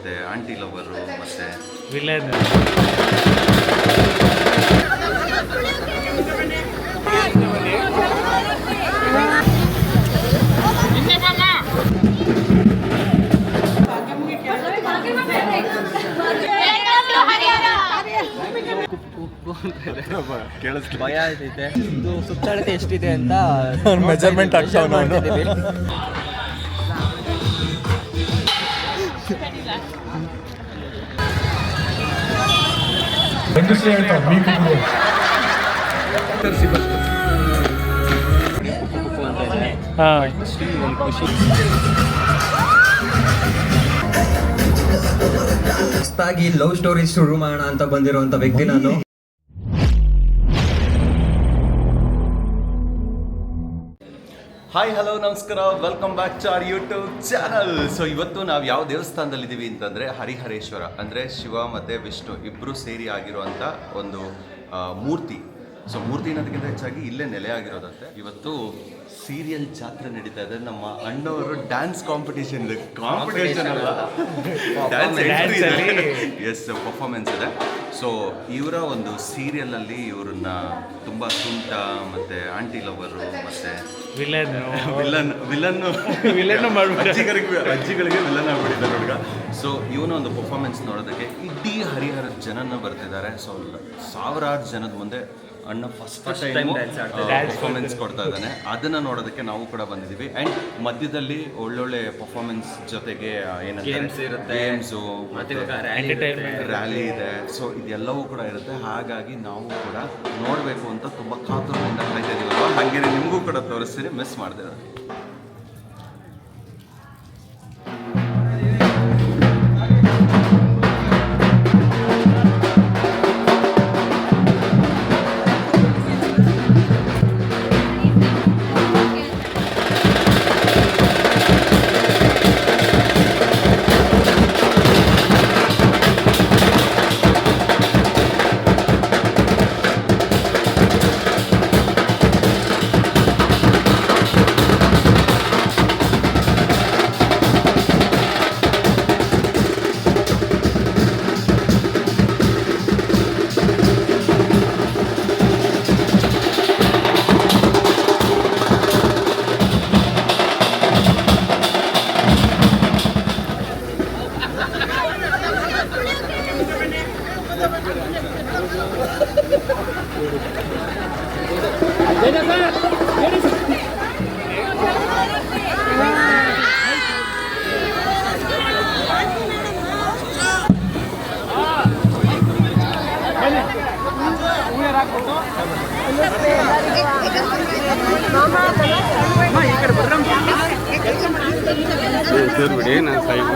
ಮತ್ತು aunty lover ಮತ್ತು villain. ಭಯ ಆಗ್ತೈತೆ. ಇದು ಸುತ್ತಳತೆ ಎಷ್ಟಿದೆ ಅಂತ ಮೆಜರ್ಮೆಂಟ್ ಆಗ್ತಾವ. ಹೊಸದಾಗಿ ಲವ್ ಸ್ಟೋರಿ ಶುರು ಮಾಡೋಣ ಅಂತ ಬಂದಿರುವಂತ ವ್ಯಕ್ತಿ ನಾನು. ಹಾಯ್ ಹಲೋ ನಮಸ್ಕಾರ, welcome back to our YouTube channel. So ಇವತ್ತು ನಾವು ಯಾವ ದೇವಸ್ಥಾನದಲ್ಲಿದ್ದೀವಿ ಅಂತಂದರೆ ಹರಿಹರೇಶ್ವರ, ಅಂದರೆ ಶಿವ ಮತ್ತು ವಿಷ್ಣು ಇಬ್ಬರು ಸೇರಿ ಆಗಿರುವಂಥ ಒಂದು ಮೂರ್ತಿ. ಸೊ ಮೂರ್ತಿ ಅನ್ನೋದಕ್ಕಿಂತ ಹೆಚ್ಚಾಗಿ ಇಲ್ಲೇ ನೆಲೆ ಆಗಿರೋದಂತೆ. ಇವತ್ತು ಸೀರಿಯಲ್ ಜಾತ್ರೆ ನಡೀತಾ ಇದೆ. ನಮ್ಮ ಅಣ್ಣವರು ಡ್ಯಾನ್ಸ್ ಕಾಂಪಿಟೇಷನ್ ಇದೆ. ಕಾಂಪಿಟೇಷನ್ ಅಲ್ಲ, ಎಸ್ ಪರ್ಫಾರ್ಮೆನ್ಸ್ ಇದೆ. ಸೊ ಇವರ ಒಂದು ಸೀರಿಯಲಲ್ಲಿ ಇವ್ರನ್ನ ತುಂಬ ತುಂಟ ಮತ್ತು ಆಂಟಿ ಲವರು ಮತ್ತು ವಿಲನ್ನು ಅಜ್ಜಿಗಳಿಗೆ ವಿಲನ್ ಆಗ್ಬಿಟ್ಟಿದ್ದಾರೆ ಹುಡುಗ. ಸೊ ಇವನ ಒಂದು ಪರ್ಫಾರ್ಮೆನ್ಸ್ ನೋಡೋದಕ್ಕೆ ಇಡೀ ಹರಿಹರದ ಜನನ ಬರ್ತಿದ್ದಾರೆ. ಸೊ ಸಾವಿರಾರು ಜನದ ಮುಂದೆ ಅಣ್ಣ ಫಸ್ಟ್ ಟೈಮ್ ಪರ್ಫಾರ್ಮೆನ್ಸ್ ಕೊಡ್ತಾ ಇದ್ದಾನೆ. ಅದನ್ನು ನೋಡೋದಕ್ಕೆ ನಾವು ಕೂಡ ಬಂದಿದ್ದೀವಿ. ಆ್ಯಂಡ್ ಮಧ್ಯದಲ್ಲಿ ಒಳ್ಳೊಳ್ಳೆ ಪರ್ಫಾರ್ಮೆನ್ಸ್ ಜೊತೆಗೆ ಗೇಮ್ಸು ರ್ಯಾಲಿ ಇದೆ. ಸೊ ಇದೆಲ್ಲವೂ ಕೂಡ ಇರುತ್ತೆ. ಹಾಗಾಗಿ ನಾವು ಕೂಡ ನೋಡಬೇಕು ಅಂತ ತುಂಬ ಕಾತುರದಿಂದ ಕಾಯ್ತಾ ಇದೀವಲ್ವ, ಹಾಗೆ ನಿಮಗೂ ಕೂಡ ತೋರಿಸ್ತೀನಿ, ಮಿಸ್ ಮಾಡಿದೆ. ಬಿಡಿ ನಾನು ಸೈಡ್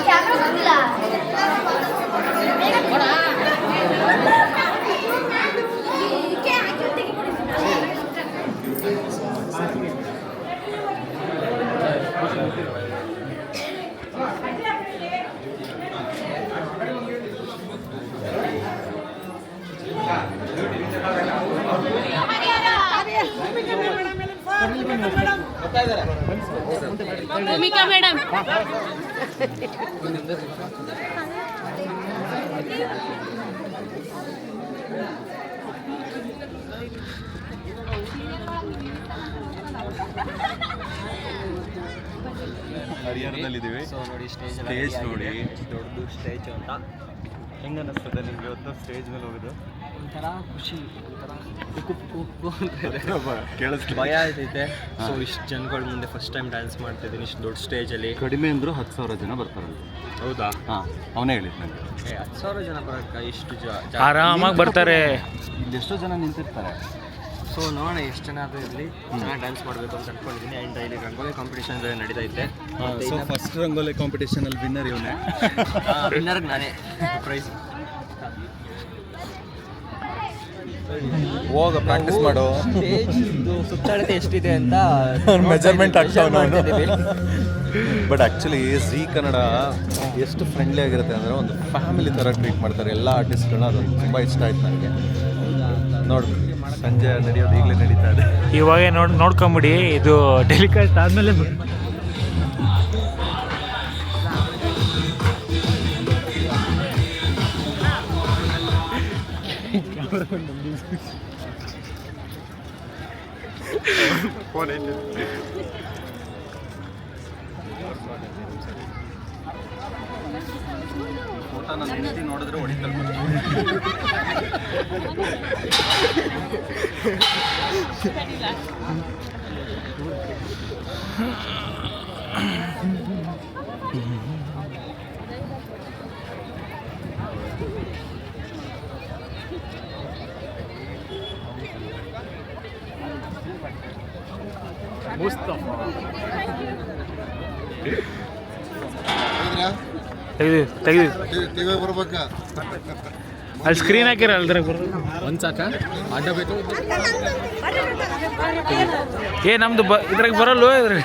क्या ಭೂಮಿಕಾ ಮೇಡಮ್ ಹರಿಹರದಲ್ಲಿದ್ದೀವಿ. ಸೊ ನೋಡಿ ಸ್ಟೇಜ್ ನೋಡಿ ದೊಡ್ಡದು ಸ್ಟೇಜ್ ಅಂತ ಹೆಂಗೆ ಅನ್ನಿಸ್ತದೆ ನಿಮಗೆ ಇವತ್ತು ಸ್ಟೇಜ್ ಮೇಲೆ ಹೋಗೋದು? ಒಂಥರ ಖುಷಿ, ಒಂಥರ ಕುಕ್ಕು ಅಂತ ಇದೆ. ಕೇಳಿಸ್ಲಿ ಭಯ ಆಯ್ತೈತೆ. ಸೊ ಇಷ್ಟು ಜನಗಳ ಮುಂದೆ ಫಸ್ಟ್ ಟೈಮ್ ಡ್ಯಾನ್ಸ್ ಮಾಡ್ತಿದ್ದೀನಿ ಇಷ್ಟು ದೊಡ್ಡ ಸ್ಟೇಜಲ್ಲಿ. ಕಡಿಮೆ ಅಂದರೂ 10,000 ಜನ ಬರ್ತಾರಲ್ಲ. ಹೌದಾ? ಹಾಂ, ಅವನೇ ಹೇಳಿದ್ದು ನನಗೆ. 10,000 ಜನ ಬರೋಕ್ಕ ಇಷ್ಟು ಆರಾಮಾಗಿ ಬರ್ತಾರೆ. ಇಲ್ಲಿ ಎಷ್ಟೋ ಜನ ನಿಂತಿರ್ತಾರೆ. ಸೊ ನೋಡೋಣ ಎಷ್ಟು ಜನ ಆದರೂ ಇರಲಿ, ಚೆನ್ನಾಗಿ ಡ್ಯಾನ್ಸ್ ಮಾಡಬೇಕು ಅಂತ ಅನ್ಕೊಂಡಿದ್ದೀನಿ. ಆ್ಯಂಡ್ ಇಲ್ಲಿ ರಂಗೋಲಿ ಕಾಂಪಿಟೇಷನ್ ನಡೀತೈತೆ. ಸೊ ಫಸ್ಟ್ ರಂಗೋಲಿ ಕಾಂಪಿಟೇಷನಲ್ಲಿ ವಿನ್ನರ್ ಇವನೇ. ವಿನ್ನರ್ಗೆ ನಾನೇ ಪ್ರೈಸ್. ಹೋಗ ಪ್ರಾಕ್ಟೀಸ್ ಮಾಡು. ಸ್ಟೇಜ್ ಸುತ್ತಾಡತೆ ಎಷ್ಟಿದೆ ಅಂತ ಮೆಜರ್ಮೆಂಟ್ ಆಗ್ತಾವ ನಾನು. ಬಟ್ ಆ್ಯಕ್ಚುಲಿ ಝೀ ಕನ್ನಡ ಎಷ್ಟು ಫ್ರೆಂಡ್ಲಿ ಆಗಿರುತ್ತೆ ಅಂದರೆ ಒಂದು ಫ್ಯಾಮಿಲಿ ಥರ ಟ್ರೀಟ್ ಮಾಡ್ತಾರೆ ಎಲ್ಲ ಆರ್ಟಿಸ್ಟ್ಗಳನ್ನ. ಅದು ತುಂಬ ಇಷ್ಟ ಆಯ್ತು ನನಗೆ. ನೋಡಿ ಸಂಜೆ ನಡೆಯೋದು ಈಗಲೇ ನಡೀತಾ ಇದೆ. ಇವಾಗೆ ನೋಡ್ಕೊಂಬಿಡಿ, ಇದು ಟೆಲಿಕಾಸ್ಟ್ ಆದಮೇಲೆ ಫೋಟೋ ನನ್ನ ಹೆಂಡತಿ ನೋಡಿದ್ರೆ ಹೊಡಿತಾರೆ. ತೆಗೆದು ಬರ್ಬೇಕ ಅಲ್ಲಿ ಸ್ಕ್ರೀನ್ ಹಾಕಿರ ಅಲ್ದ್ರಾಗ ಬರೋದು ಒಂದು ಸಾಕ ಆಟ ಬೇಕು. ನಮ್ದು ಇದ್ರಾಗ ಬರಲ್ವ ಇದ್ರಾಗ?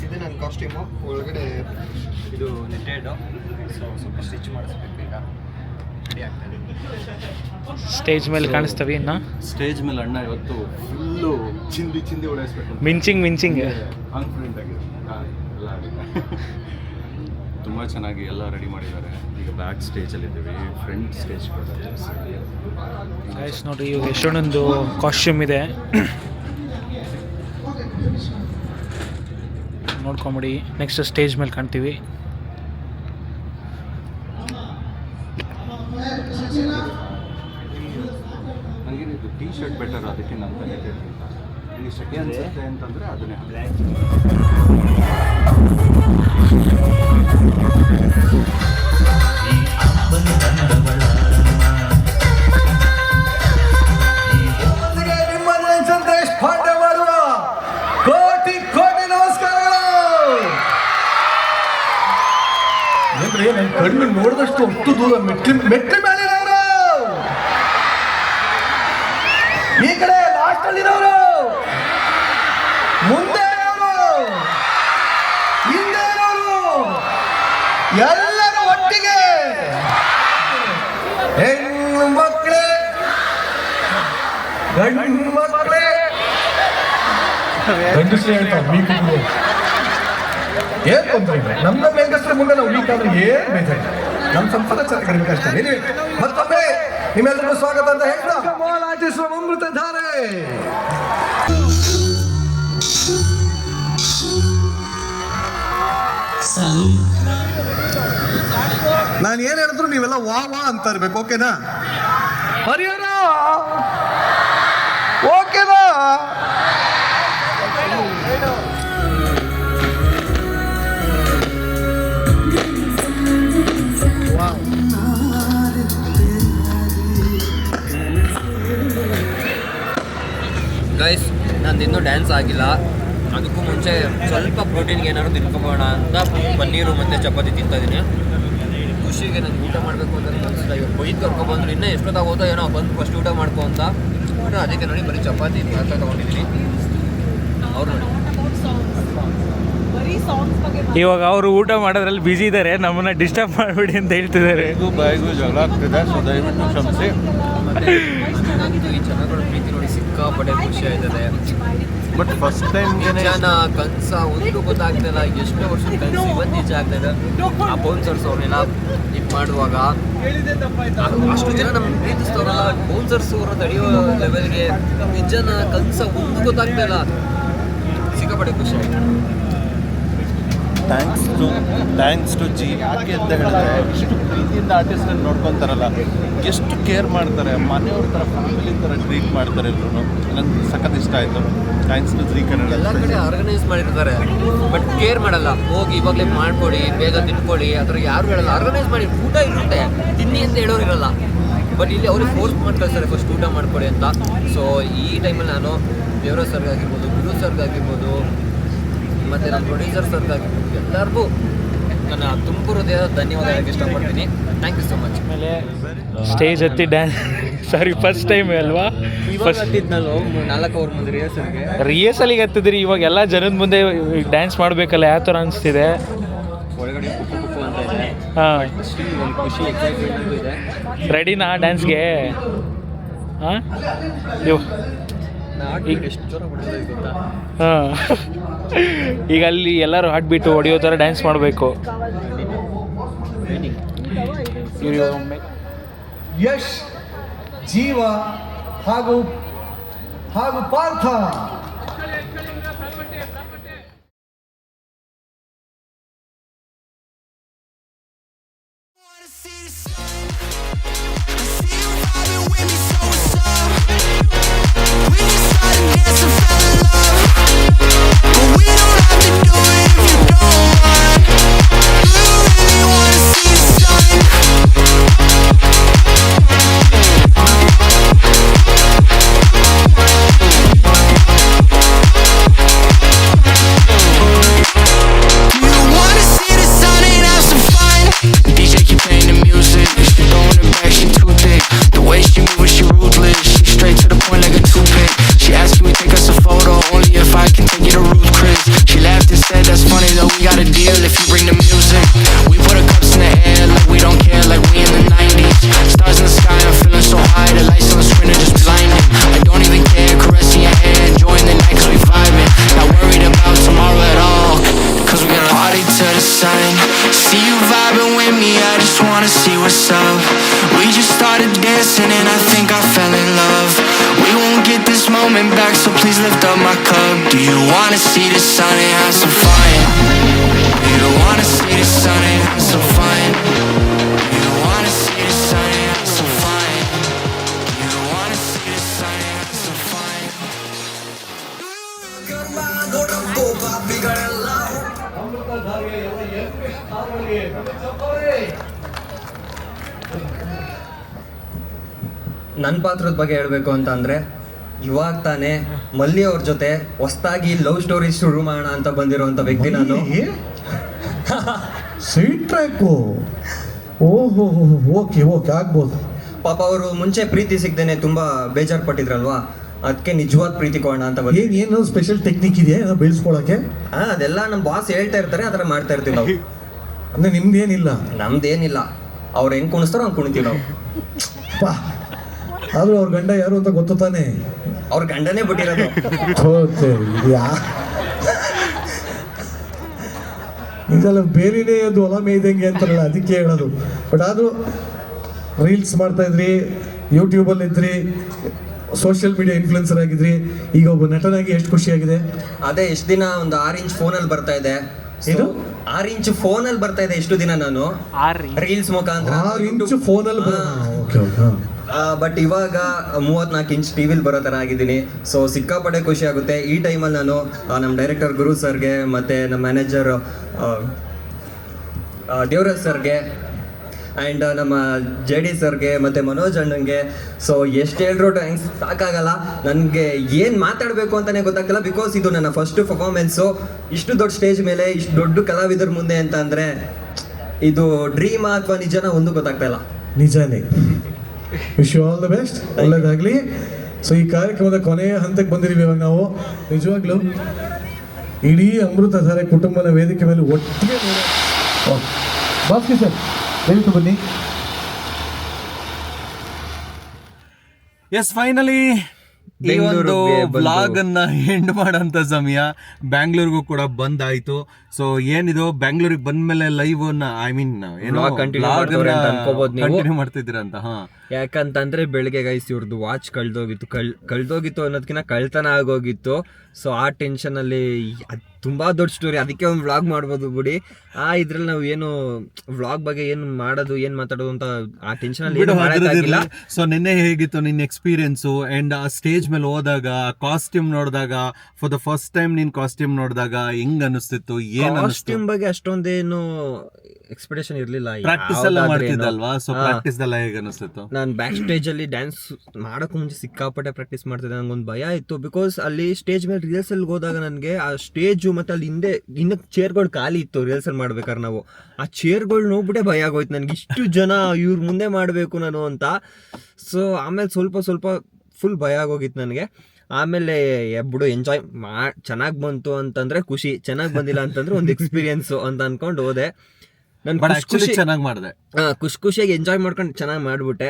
ಇದು ನನ್ನ ಕಾಸ್ಟ್ಯೂಮು. ಒಳಗಡೆ ಇದು ನೆಟ್ಟೆಡು. ಸೊ ಸ್ವಲ್ಪ ಸ್ಟಿಚ್ ಮಾಡಿಸ್ಬೇಕು. ಈಗ ರೆಡಿ ಆಗ್ತದೆ. ಸ್ಟೇಜ್ ಮೇಲೆ ಕಾಣಿಸ್ತವೆ ಇನ್ನು. ಸ್ಟೇಜ್ ಮೇಲೆ ಅಣ್ಣ ಇವತ್ತು ಫುಲ್ಲು ಚಿಂದಿ ಓಡಾಯಿಸ್ಬೇಕು. ಮಿಂಚಿಂಗ್ ಕಾನ್ಫಿಡೆಂಟ್ ಆಗಿದೆ. ಎಲ್ಲ ತುಂಬ ಚೆನ್ನಾಗಿ ಎಲ್ಲ ರೆಡಿ ಮಾಡಿದ್ದಾರೆ. ಈಗ ಬ್ಯಾಕ್ ಸ್ಟೇಜಲ್ಲಿದ್ದೀವಿ, ಫ್ರಂಟ್ ಸ್ಟೇಜ್ ಗೈಸ್ ನೋಡಿ, ಇವಾಗ ಎಷ್ಟೊಂದೊಂದು ಕಾಸ್ಟ್ಯೂಮ್ ಇದೆ, ನೋಡ್ಕೊಂಬಿಡಿ. ನೆಕ್ಸ್ಟ್ ಸ್ಟೇಜ್ ಮೇಲೆ ಕಾಣ್ತೀವಿ. ನನಗೆ ಇದು ಟೀ ಶರ್ಟ್ ಬೆಟರ್, ಅದಕ್ಕೆ ನಾನು ತಂದಿದ್ದೇನೆ. ನಿಮಗೆ ಸೆಕೆ ಅನಿಸುತ್ತೆ ಅಂತಂದರೆ ಅದನ್ನೇ. ಸಂತೋಷ್ ಪಾಂಡೆ ಮಾಡುವ ಕೋಟಿ ನಮಸ್ಕಾರಗಳು. ಏನ್ರಿ ನನ್ನ ಕಣ್ಣು ನೋಡಿದಷ್ಟು ಅಷ್ಟು ದೂರ ಮೆಟ್ಲಿ ಮೇಲೆ ಇರೋರು, ಈ ಕಡೆ ಲಾಸ್ಟ್ ಅಲ್ಲಿ ಇರೋರು, ಮುಂದೆ ಇರೋರು, ಹಿಂದೆ ಇರೋರು, ಎಲ್ಲರೂ ಒಟ್ಟಿಗೆ ಹೆಣ್ಣು ಮಕ್ಕಳೇ ಗಂಡು ಮಕ್ಕಳೇ ಗಂಡಸ್ರೇ ಹೇಳ್ತಾರೆ ವೀಕ್ ಏನ್ ತೊಂದರೆ ಇಲ್ಲ. ನಮ್ಮ ಹೆಂಗಸ್ರ ಮುಂದೆ ನಾವು ವೀಕ್ ಆದ್ರೆ ಏನ್ ಬೇಜಾರ. ನಮ್ಮ ಸಂಪದ ಚೆನ್ನಾಗಿ ಅಷ್ಟೇ. ಮತ್ತೊಮ್ಮೆ ನಿಮ್ಮೆಲ್ಲರಿಗೂ ಸ್ವಾಗತ ಅಂತ ಹೇಳ್ತಾ ಆರ್ಟಿಸ್ಟ್ ಅಮೃತ ಧಾರೆ. ನಾನು ಏನ್ ಹೇಳಿದ್ರು ನೀವೆಲ್ಲ ವಾ ಅಂತ ಇರ್ಬೇಕು, ಓಕೆನಾ? ಹರಿಹರ ಓಕೆನಾ? ಡ್ಯಾನ್ಸ್ ಆಗಿಲ್ಲ. ಅದಕ್ಕೂ ಮುಂಚೆ ಸ್ವಲ್ಪ ಪ್ರೋಟೀನ್ಗೆ ಏನಾದ್ರು ತಿನ್ಕೊಬೋಣ ಅಂತ ಪನ್ನೀರು ಮತ್ತು ಚಪಾತಿ ತಿಂತಾಯಿದ್ದೀನಿ. ಖುಷಿಗೆ ನನಗೆ ಊಟ ಮಾಡಬೇಕು ಅಂತ ಅನಿಸ್ತಾ. ಇವಾಗ ಬೈಕ್ ಕರ್ಕೊಬಂದ್ರು ಇನ್ನೂ ಎಷ್ಟೊತ್ತಾಗೋತೋ ಏನೋ ಬಂದು ಫಸ್ಟ್ ಊಟ ಮಾಡ್ಕೊ ಅಂತ. ಅದಕ್ಕೆ ನೋಡಿ ಬರೀ ಚಪಾತಿ ಮಾತ್ರ ತೊಗೊಂಡಿದ್ದೀನಿ. ಅವ್ರು ನೋಡಿ ಇವಾಗ ಅವರು ಊಟ ಮಾಡೋದ್ರಲ್ಲಿ ಬ್ಯುಸಿ ಇದ್ದಾರೆ, ನಮ್ಮನ್ನ ಡಿಸ್ಟರ್ಬ್ ಮಾಡಬೇಡಿ ಅಂತ ಹೇಳ್ತಿದ್ದಾರೆ. ಬಾಯಿಗೂ ಜಗಳ ಆಗ್ತಿದೆ, ಸೊ ದಯವಿಟ್ಟು ಕ್ಷಮಿಸಿ. ಈ ಜನಗಳ ಪ್ರೀತಿ ನೋಡಿ ಸಿಕ್ಕಾಪಟ್ಟೆ ಖುಷಿ ಆಯ್ತದೆ. ಬಟ್ ಫಸ್ಟ್ ಟೈಮ್ಗೆ ಜನ ಕನಸ ಒಂದು ಗೊತ್ತಾಗ್ತಿಲ್ಲ, ಎಷ್ಟೋ ವರ್ಷದ ಕನಸು ಇವತ್ತು ನಿಜ ಆಗ್ತಾಯಿದೆ. ಆ ಬೌನ್ಸರ್ಸ್ ಅವ್ರನ್ನೆಲ್ಲ ಇದು ಮಾಡುವಾಗ ಅಷ್ಟು ಜನ ನಮ್ಮ ಪ್ರೀತಿಸ್ತವ್ರಲ್ಲ, ಬೌನ್ಸರ್ಸ್ ಅವ್ರ ತಡೆಯೋ ಲೆವೆಲ್ಗೆ ನಿಜನ ಕನಸ ಒಂದು ಗೊತ್ತಾಗ್ತಾಯಿಲ್ಲ. ಸಿಕ್ಕಾಪಟ್ಟೆ ಖುಷಿ ಆಯ್ತು. Thanks to Zee. ಯಾಕೆ ಅಂತ ಹೇಳಿದ್ರೆ ಇಷ್ಟು ಪ್ರೀತಿಯಿಂದ ಆರ್ಟಿಸ್ಟನ್ನು ನೋಡ್ಕೊತಾರಲ್ಲ, ಎಷ್ಟು ಕೇರ್ ಮಾಡ್ತಾರೆ, ಮನೆಯವ್ರ ಥರ ಫ್ಯಾಮಿಲಿ ಥರ ಟ್ರೀಟ್ ಮಾಡ್ತಾರೆ ಎಲ್ಲರೂ. ನಂಗೆ ಸಖತ್ ಇಷ್ಟ ಆಯಿತು. Thanks to Zee Kannada. ಎಲ್ಲ ಕಡೆ ಆರ್ಗನೈಸ್ ಮಾಡಿರ್ತಾರೆ, ಬಟ್ ಕೇರ್ ಮಾಡಲ್ಲ. ಹೋಗಿ ಇವಾಗಲೇ ಮಾಡ್ಕೊಡಿ, ಬೇಗ ತಿನ್ಕೊಳ್ಳಿ ಆ ಥರ ಯಾರು ಹೇಳಲ್ಲ. ಆರ್ಗನೈಸ್ ಮಾಡಿ ಊಟ ಇರುತ್ತೆ, ತಿನ್ನಿ ಅಂತ ಹೇಳೋರು ಇರಲ್ಲ. ಬಟ್ ಇಲ್ಲಿ ಅವ್ರಿಗೆ ಫೋರ್ಸ್ ಮಾಡಿ ಕಳಿಸ್ತಾರೆ ಫಸ್ಟ್ ಊಟ ಮಾಡ್ಕೊಡಿ ಅಂತ. ಸೊ ಈ ಟೈಮಲ್ಲಿ ನಾನು ದೇವರಾಜ್ ಸರ್ಗಾಗಿರ್ಬೋದು, ಗುರು ಸರ್ಗಾಗಿರ್ಬೋದು, ಮತ್ತು ನಮ್ಮ ಪ್ರೊಡ್ಯೂಸರ್ ಸರ್ಗಾಗಿರ್ಬೋದು, ಎಲ್ಲರಿಗೂ ನನ್ನ ತುಂಬ ಹೃದಯದ ಧನ್ಯವಾದ ಹೇಳಕ್ಕೆ ಇಷ್ಟಪಡ್ತೀನಿ. Thank you so much. ಆಮೇಲೆ ಸ್ಟೇಜ್ ಹತ್ತಿ ಡ್ಯಾನ್ಸ್ ಫಸ್ಟ್ ಟೈಮ್ ಅಲ್ವಾ? ಫಸ್ಟ್ ಹತ್ತಿದ್ನಲ್ಲೋ 4 ಅವರ್ ಮುಂದೆ ರಿಹರ್ಸಲಿಗೆ ಹತ್ತಿದ್ರಿ, ಇವಾಗ ಎಲ್ಲ ಜನದ ಮುಂದೆ ಡ್ಯಾನ್ಸ್ ಮಾಡಬೇಕಲ್ಲ, ಯಾವ ಥರ ಅನಿಸ್ತಿದೆ? ಒಳಗಡೆ ಕುಕ್ಕು ಅಂತ ಇದೆ. ಹಾಂ, ಒಂದು ಖುಷಿ ಎಕ್ಸೈಟ್ಮೆಂಟು ಇದೆ. ರೆಡಿನಾ ಡ್ಯಾನ್ಸ್ಗೆ? ಹಾಂ, ಎಷ್ಟು ಜೋರ ಹೊಡೆಯೋದು ಗೊತ್ತಾ? ಹಾಂ, ಈಗ ಅಲ್ಲಿ ಎಲ್ಲರೂ ಹಾಟ್ ಬಿಟ್ಟು ಹೊಡೆಯೋ ಥರ ಡ್ಯಾನ್ಸ್ ಮಾಡಬೇಕು. ಯಶ್, ಜೀವ ಹಾಗೂ Partha. Back, so please lift up my cup. Do you wanna see the sun and have some fun? Do you wanna see the sun and have some fun? Do you wanna see the sun and have some fun? Do you wanna see the sun and have some fun? ನನ್ನ ಪಾತ್ರದ ಬಗ್ಗೆ ಹೇಳಬೇಕು ಅಂತ ಅಂದರೆ, ಇವಾಗ ತಾನೇ ಮಲ್ಲಿ ಅವ್ರ ಜೊತೆ ಹೊಸದಾಗಿ ಲವ್ ಸ್ಟೋರಿ ಶುರು ಮಾಡೋಣ ಅಂತ ಬಂದಿರೋಂಥ ವ್ಯಕ್ತಿ ನಾನು. Sweet track. ಓಹೋ, ಓಕೆ ಆಗ್ಬೋದು. ಪಾಪ ಅವರು ಮುಂಚೆ ಪ್ರೀತಿ ಸಿಗ್ದೇನೆ ತುಂಬ ಬೇಜಾರು ಪಟ್ಟಿದ್ರಲ್ವಾ, ಅದಕ್ಕೆ ನಿಜವಾದ ಪ್ರೀತಿ ಕೊಡೋಣ ಅಂತ ಬಂದು. ಏನು ಸ್ಪೆಷಲ್ ಟೆಕ್ನಿಕ್ ಇದೆಯಾ ಬೆಳೆಸ್ಕೊಳಕ್ಕೆ? ಅದೆಲ್ಲ ನಮ್ಮ ಬಾಸ್ ಹೇಳ್ತಾ ಇರ್ತಾರೆ, ಆ ಥರ ಮಾಡ್ತಾ ಇರ್ತೀವಿ ನಾವು. ಅಂದರೆ ನಿಮ್ದೇನಿಲ್ಲ? ನಮ್ದೇನಿಲ್ಲ, ಅವ್ರು ಹೆಂಗೆ ಕುಣಿಸ್ತಾರೋ ಹಂಗೆ ಕುಣಿತೀವಿ ನಾವು. ಆದರೂ ಅವ್ರ ಗಂಡ ಯಾರು ಅಂತ ಗೊತ್ತು ತಾನೆ? ಅವ್ರ ಗಂಡನೇ ಬಿಟ್ಟಿರೋದು. ಇದೆಲ್ಲ ಬೇರೆನೇ ಅದು ಹೊಲ ಮೇಯ್ದಂಗೆ ಅಂತಾರಲ್ಲ, ಅದಕ್ಕೆ ಹೇಳೋದು. ಬಟ್ ಆದರೂ ರೀಲ್ಸ್ ಮಾಡ್ತಾ ಇದ್ರಿ, ಯೂಟ್ಯೂಬಲ್ಲಿ ಇದ್ರಿ, ಸೋಷಿಯಲ್ ಮೀಡಿಯಾ ಇನ್ಫ್ಲುಯೆನ್ಸರ್ ಆಗಿದ್ರಿ, ಈಗ ಒಬ್ಬ ನಟನಾಗಿ ಎಷ್ಟು ಖುಷಿಯಾಗಿದೆ. ಅದೇ ಎಷ್ಟು ದಿನ ಒಂದು 6 ಇಂಚ್ ಫೋನಲ್ಲಿ ಬರ್ತಾ ಇದೆ. ಇದು 6 ಇಂಚ್ ಫೋನಲ್ಲಿ ಬರ್ತಾ ಇದೆ ಎಷ್ಟು ದಿನ ನಾನು ರೀಲ್ಸ್ ಮುಖಾಂತರ. 6 ಇಂಚ್ ಫೋನಲ್ಲಿ. ಬಟ್ ಇವಾಗ 34 ಇಂಚ್ ಟಿವಿಲಿ ಬರೋ ಥರ ಆಗಿದ್ದೀನಿ. ಸೊ ಸಿಕ್ಕಾಪಟ್ಟೆ ಖುಷಿ ಆಗುತ್ತೆ. ಈ ಟೈಮಲ್ಲಿ ನಾನು ನಮ್ಮ ಡೈರೆಕ್ಟರ್ ಗುರು ಸರ್ಗೆ ಮತ್ತು ನಮ್ಮ ಮ್ಯಾನೇಜರ್ ದೇವರಾಜ್ ಸರ್ಗೆ ಆ್ಯಂಡ್ ನಮ್ಮ JD ಸರ್ಗೆ ಮತ್ತು ಮನೋಜ್ ಅಣ್ಣಂಗೆ. ಸೊ ಎಷ್ಟು ಹೇಳಿದ್ರು ಥ್ಯಾಂಕ್ಸ್ ಸಾಕಾಗಲ್ಲ. ನನಗೆ ಏನು ಮಾತಾಡಬೇಕು ಅಂತಲೇ ಗೊತ್ತಾಗ್ತಿಲ್ಲ, ಬಿಕಾಸ್ ಇದು ನನ್ನ ಫಸ್ಟ್ ಪರ್ಫಾರ್ಮೆನ್ಸು ಇಷ್ಟು ದೊಡ್ಡ ಸ್ಟೇಜ್ ಮೇಲೆ ಇಷ್ಟು ದೊಡ್ಡ ಕಲಾವಿದರ ಮುಂದೆ ಅಂತ ಅಂದರೆ ಇದು ಡ್ರೀಮಾ ಅಥವಾ ನಿಜನ ಒಂದು ಗೊತ್ತಾಗ್ತಾ ಇಲ್ಲ. ನಿಜಾನೇ. Wish you all the best, ಒಳ್ಳೇದಾಗಲಿ. ಸೊ ಈ ಕಾರ್ಯಕ್ರಮದ ಕೊನೆಯ ಹಂತಕ್ಕೆ ಬಂದಿದ್ದೀವಿ ಇವಾಗ ನಾವು. ನಿಜವಾಗ್ಲೂ ಇಡೀ ಅಮೃತಧಾರೆ ಕುಟುಂಬದ ವೇದಿಕೆ ಮೇಲೆ ಒಟ್ಟಿಗೆ ಬಾಸ್ಕಿ ಸರ್ ದಯವಿಟ್ಟು ಬನ್ನಿ. ಎಸ್, ಫೈನಲಿ ಈ ಒಂದು ವ್ಲಾಗ್ ಅನ್ನ ಎಂಡ್ ಮಾಡೋಂಥ ಸಮಯ. ಬ್ಯಾಂಗ್ಳೂರ್ಗೂ ಕೂಡ ಬಂದಾಯ್ತು. ಸೊ ಏನಿದು ಬ್ಯಾಂಗ್ಳೂರಿಗೆ ಬಂದ್ಮೇಲೆ ಲೈವ್ ಐ ಮೀನ್ ಏನೋ ಕಂಟಿನ್ಯೂ ಮಾಡ್ತಿದ್ದೀರಾ ಅಂತ. ಯಾಕಂತಂದ್ರೆ ಬೆಳಿಗ್ಗೆ ಗೈಸ್ ಇವ್ರದ್ದು ವಾಚ್ ಕಳ್ದೋಗಿತ್ತು ಅನ್ನೋದಕ್ಕಿಂತ ಕಳ್ತನ ಆಗೋಗಿತ್ತು. ಸೊ ಆ ಟೆನ್ಷನಲ್ಲಿ ತುಂಬಾ ದೊಡ್ಡ ಸ್ಟೋರಿ, ಅದಕ್ಕೆ ಒಂದು ವ್ಲಾಗ್ ಮಾಡ್ಬೋದು ಬಿಡಿ. ಇದ್ರಲ್ಲಿ ನಾವು ಏನು ವ್ಲಾಗ್ ಬಗ್ಗೆ ಏನು ಮಾಡೋದು ಏನು ಮಾತಾಡೋದು ಅಂತ ಆ ಟೆನ್ಷನ್. ಸೊ ನಿನ್ನೆ ಹೇಗಿತ್ತು ನಿನ್ನ ಎಕ್ಸ್ಪೀರಿಯನ್ಸು ಅಂಡ್ ಆ ಸ್ಟೇಜ್ ಮೇಲೆ ಹೋದಾಗ ಕಾಸ್ಟ್ಯೂಮ್ ನೋಡಿದಾಗ ಫಾರ್ ದ ಫಸ್ಟ್ ಟೈಮ್ ನೀನ್ ಕಾಸ್ಟ್ಯೂಮ್ ನೋಡಿದಾಗ ಹೆಂಗ್ ಅನಿಸ್ತಿತ್ತು? ಕಾಸ್ಟ್ಯೂಮ್ ಬಗ್ಗೆ ಅಷ್ಟೊಂದೇನು ಎಕ್ಸ್ಪೆಕ್ಟೇಷನ್ ಇರ್ಲಿಲ್ಲ. ಪ್ರಾಕ್ಟೀಸ್ ಎಲ್ಲ ಮಾಡ್ತಿದ್ದಲ್ವಾ? ಸೊ ಪ್ರಾಕ್ಟೀಸ್ ಎಲ್ಲ ಹೇಗೆ ಅನಿಸ್ತಿತ್ತು? ನಾನು ಬ್ಯಾಕ್ ಸ್ಟೇಜ್ ಅಲ್ಲಿ ಡ್ಯಾನ್ಸ್ ಮಾಡೋಕೆ ಮುಂಚೆ ಸಿಕ್ಕಾಪಟ್ಟೆ ಪ್ರಾಕ್ಟೀಸ್ ಮಾಡ್ತಿದ್ದೆ. ನಂಗೊಂದು ಭಯ ಇತ್ತು, ಬಿಕಾಸ್ ಅಲ್ಲಿ ಸ್ಟೇಜ್ ಮೇಲೆ ರಿಹರ್ಸಲ್ ಹೋದಾಗ ನನಗೆ ಆ ಸ್ಟೇಜು ಮತ್ತೆ ಅಲ್ಲಿ ಹಿಂದೆ ಇನ್ನು ಚೇರ್ಗಳು ಖಾಲಿ ಇತ್ತು ರಿಹರ್ಸಲ್ ಮಾಡ್ಬೇಕಾದ್ರೆ. ನಾವು ಆ ಚೇರ್ಗಳು ನೋಡ್ಬಿಟ್ಟೆ ಭಯ ಆಗೋಯ್ತು ನನಗೆ, ಇಷ್ಟು ಜನ ಇವ್ರ ಮುಂದೆ ಮಾಡಬೇಕು ನಾನು ಅಂತ. ಸೊ ಆಮೇಲೆ ಸ್ವಲ್ಪ ಫುಲ್ ಭಯ ಆಗೋಗಿತ್ತು ನನಗೆ. ಆಮೇಲೆ ಬಿಡು ಎಂಜಾಯ್ ಚೆನ್ನಾಗಿ ಬಂತು ಅಂತಂದ್ರೆ ಖುಷಿ, ಚೆನ್ನಾಗಿ ಬಂದಿಲ್ಲ ಅಂತಂದ್ರೆ ಒಂದು ಎಕ್ಸ್ಪೀರಿಯನ್ಸು ಅಂತ ಅನ್ಕೊಂಡು ಹೋದೆ. ಚೆನ್ನಾಗಿ ಮಾಡಿದೆ, ಖುಷಿಯಾಗಿ ಎಂಜಾಯ್ ಮಾಡ್ಕೊಂಡು ಚೆನ್ನಾಗಿ ಮಾಡ್ಬಿಟ್ಟೆ.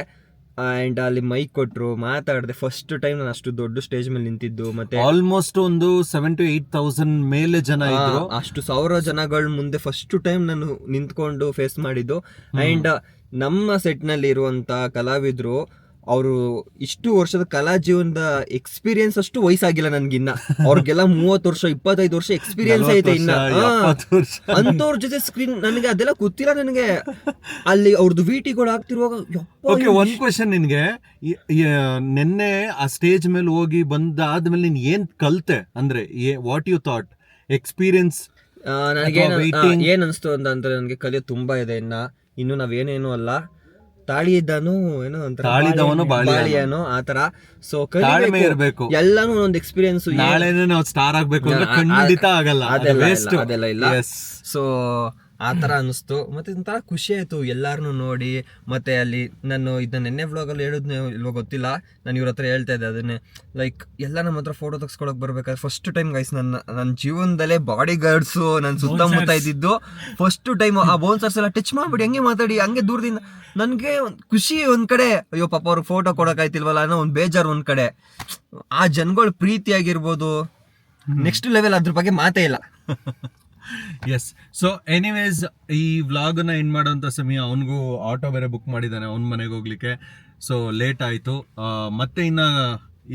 ಆ್ಯಂಡ್ ಅಲ್ಲಿ ಮೈಕ್ ಕೊಟ್ಟರು, ಮಾತಾಡಿದೆ. ಫಸ್ಟ್ ಟೈಮ್ ನಾನು ಅಷ್ಟು ದೊಡ್ಡ ಸ್ಟೇಜ್ ಮೇಲೆ ನಿಂತಿದ್ದು. ಮತ್ತೆ ಆಲ್ಮೋಸ್ಟ್ ಒಂದು 7,000 to 8,000 ಮೇಲೆ ಜನ ಇದ್ರು. ಅಷ್ಟು 1,000 ಜನಗಳ ಮುಂದೆ ಫಸ್ಟ್ ಟೈಮ್ ನಾನು ನಿಂತ್ಕೊಂಡು ಫೇಸ್ ಮಾಡಿದ್ದು. ಆ್ಯಂಡ್ ನಮ್ಮ ಸೆಟ್ನಲ್ಲಿ ಇರುವಂಥ ಕಲಾವಿದರು ಅವರು ಇಷ್ಟು ವರ್ಷದ ಕಲಾ ಜೀವನದ ಎಕ್ಸ್ಪೀರಿಯನ್ಸ್ ಅಷ್ಟು ವಯಸ್ಸಾಗಿಲ್ಲ ನನ್ಗಿನ್ನ. ಅವ್ರಿಗೆಲ್ಲ 30 ವರ್ಷ 25 ವರ್ಷ ಎಕ್ಸ್ಪೀರಿಯನ್ಸ್ ಐತೆ ಇನ್ನ. ಅಂತವ್ರ ಜೊತೆ ಸ್ಕ್ರೀನ್ ನನಗೆ ಅದೆಲ್ಲ ಗೊತ್ತಿಲ್ಲ ನನಗೆ. ಅಲ್ಲಿ ಅವ್ರದ್ದು ವಿಟಿಗಳು ಆಗ್ತಿರುವಾಗ ಒಂದ್ ಕ್ವೆಶನ್ ನಿನ್ಗೆ, ನಿನ್ನೆ ಆ ಸ್ಟೇಜ್ ಮೇಲೆ ಹೋಗಿ ಬಂದಾದ್ಮೇಲೆ ನೀನ್ ಏನ್ ಕಲ್ತೆ? ಅಂದ್ರೆ ವಾಟ್ ಯು ಥಾಟ್ ಎಕ್ಸ್ಪೀರಿಯನ್ಸ್? ನನಗೆ ಏನ್ ಅನ್ಸ್ತು ಅಂತಂದ್ರೆ ನನಗೆ ಕಲಿಯೋದು ತುಂಬಾ ಇದೆ. ಇನ್ನು ನಾವೇನೇನು ಅಲ್ಲ, ತಾಳಿ ಇದ್ದಾನು ಏನೋ ತಾಳಿದವನು ಬಾಳಿಯಾನು ಆತರ. ಸೊ ಇರ್ಬೇಕು, ಎಲ್ಲಾನು ಒಂದು ಎಕ್ಸ್ಪೀರಿಯನ್ಸ್. ನಾಳೆನೇ ನಾವು ಸ್ಟಾರ್ ಆಗ್ಬೇಕು ಅಂದ್ರೆ ಖಂಡಿತ ಆಗಲ್ಲ, ಅದೆಲ್ಲ ಇಲ್ಲ. ಸೊ ಆತರ ಅನಿಸ್ತು. ಮತ್ತೆ ಒಂಥರ ಖುಷಿ ಆಯ್ತು ಎಲ್ಲಾರನು ನೋಡಿ. ಮತ್ತೆ ಅಲ್ಲಿ ನಾನು ಇದನ್ನ ನೆನ್ನೆ ವ್ಲಾಗಲ್ಲಿ ಹೇಳಿದ್ನ ಇಲ್ವೋ ಗೊತ್ತಿಲ್ಲ, ನಾನು ಇವ್ರ ಹತ್ರ ಹೇಳ್ತಾ ಇದ್ದೆ ಅದನ್ನೇ. ಲೈಕ್ ಎಲ್ಲ ನಮ್ಮ ಹತ್ರ ಫೋಟೋ ತೆಗ್ಸ್ಕೊಳಕ್ ಬರ್ಬೇಕಾದ್ರೆ ಫಸ್ಟ್ ಟೈಮ್ ಗೈಸ್ ನನ್ನ ಜೀವನದಲ್ಲೇ ಬಾಡಿ ಗಾರ್ಡ್ಸು ನನ್ನ ಸುತ್ತಮುತ್ತ ಇದ್ದಿದ್ದು ಫಸ್ಟ್ ಟೈಮ್. ಆ ಬೌನ್ಸರ್ಸ್ ಎಲ್ಲ ಟಚ್ ಮಾಡ್ಬಿಡಿ, ಹಂಗೆ ಮಾತಾಡಿ, ಹಂಗೆ ದೂರದಿಂದ. ನನಗೆ ಖುಷಿ ಒಂದ್ ಕಡೆ, ಅಯ್ಯೋ ಪಾಪ ಅವ್ರಿಗೆ ಫೋಟೋ ಕೊಡೋಕಾಯ್ತಿಲ್ವಲ್ಲ ಅನ್ನೋ ಒಂದು ಬೇಜಾರು ಒಂದ್ ಕಡೆ. ಆ ಜನಗಳು ಪ್ರೀತಿಯಾಗಿರ್ಬೋದು, ನೆಕ್ಸ್ಟ್ ಲೆವೆಲ್, ಅದ್ರ ಬಗ್ಗೆ ಮಾತೇ ಇಲ್ಲ. ಎಸ್. ಸೊ ಎನಿವೇಸ್ ಈ ವ್ಲಾಗನ್ನ ಎಂಡ್ ಮಾಡೋಂಥ ಸಮಯ. ಅವನಿಗೂ ಆಟೋ ಬೇರೆ ಬುಕ್ ಮಾಡಿದ್ದಾನೆ ಅವನ ಮನೆಗೆ ಹೋಗ್ಲಿಕ್ಕೆ. ಸೊ ಲೇಟ್ ಆಯಿತು. ಮತ್ತೆ ಇನ್ನು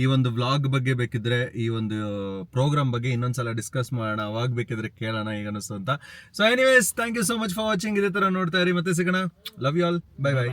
ಈ ಒಂದು ವ್ಲಾಗ್ ಬಗ್ಗೆ ಬೇಕಿದ್ರೆ, ಈ ಒಂದು ಪ್ರೋಗ್ರಾಮ್ ಬಗ್ಗೆ ಇನ್ನೊಂದ್ಸಲ ಡಿಸ್ಕಸ್ ಮಾಡೋಣ, ಅವಾಗ ಬೇಕಿದ್ರೆ ಕೇಳೋಣ ಈಗ ಅನಿಸ್ತು ಅಂತ. So anyways thank you so much for watching. ಇದೇ ಥರ ನೋಡ್ತಾ ಇರಿ, ಮತ್ತೆ ಸಿಗೋಣ. Love you all, bye by.